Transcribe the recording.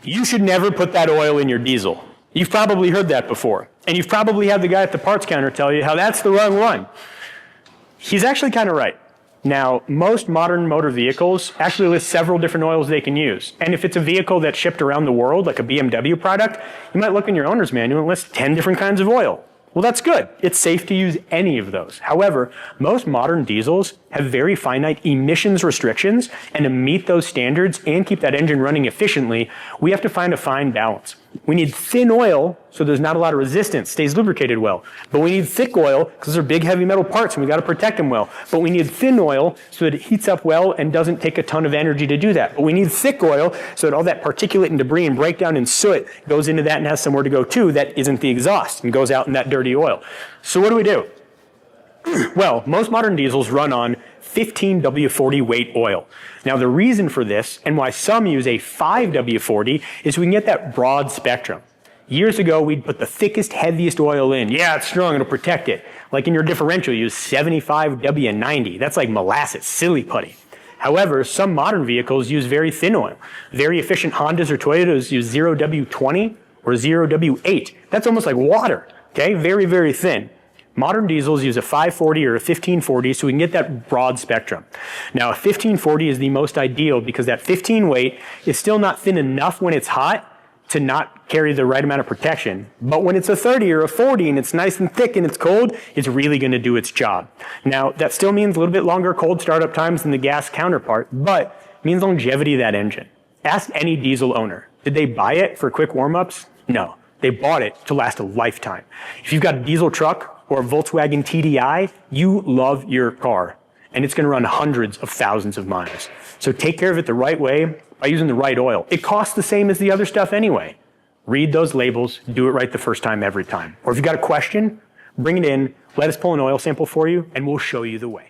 You should never put that oil in your diesel. You've probably heard that before. And you've probably had the guy at the parts counter tell you how that's the wrong one. He's actually kind of right. Now, most modern motor vehicles actually list several different oils they can use. And if it's a vehicle that's shipped around the world, like a BMW product, you might look in your owner's manual and list 10 different kinds of oil. Well, that's good. It's safe to use any of those. However, most modern diesels have very finite emissions restrictions, and to meet those standards and keep that engine running efficiently, we have to find a fine balance. We need thin oil so there's not a lot of resistance, stays lubricated well. But we need thick oil because they're big heavy metal parts and we got to protect them well. But we need thin oil so that it heats up well and doesn't take a ton of energy to do that. But we need thick oil so that all that particulate and debris and breakdown and soot goes into that and has somewhere to go too that isn't the exhaust and goes out in that dirty oil. So what do? Well, most modern diesels run on 15W40 weight oil. Now the reason for this, and why some use a 5W40, is we can get that broad spectrum. Years ago, we'd put the thickest, heaviest oil in. Yeah, it's strong, it'll protect it. Like in your differential, you use 75W90. That's like molasses, silly putty. However, some modern vehicles use very thin oil. Very efficient Hondas or Toyotas use 0W20 or 0W8. That's almost like water, okay? Very, very thin. Modern diesels use a 540 or a 1540 so we can get that broad spectrum. Now a 1540 is the most ideal because that 15 weight is still not thin enough when it's hot to not carry the right amount of protection. But when it's a 30 or a 40 and it's nice and thick and it's cold, it's really going to do its job. Now that still means a little bit longer cold startup times than the gas counterpart, but it means longevity of that engine. Ask any diesel owner. Did they buy it for quick warm-ups? No. They bought it to last a lifetime. If you've got a diesel truck or a Volkswagen TDI, you love your car, and it's going to run hundreds of thousands of miles. So take care of it the right way by using the right oil. It costs the same as the other stuff anyway. Read those labels, do it right the first time every time. Or if you've got a question, bring it in, let us pull an oil sample for you, and we'll show you the way.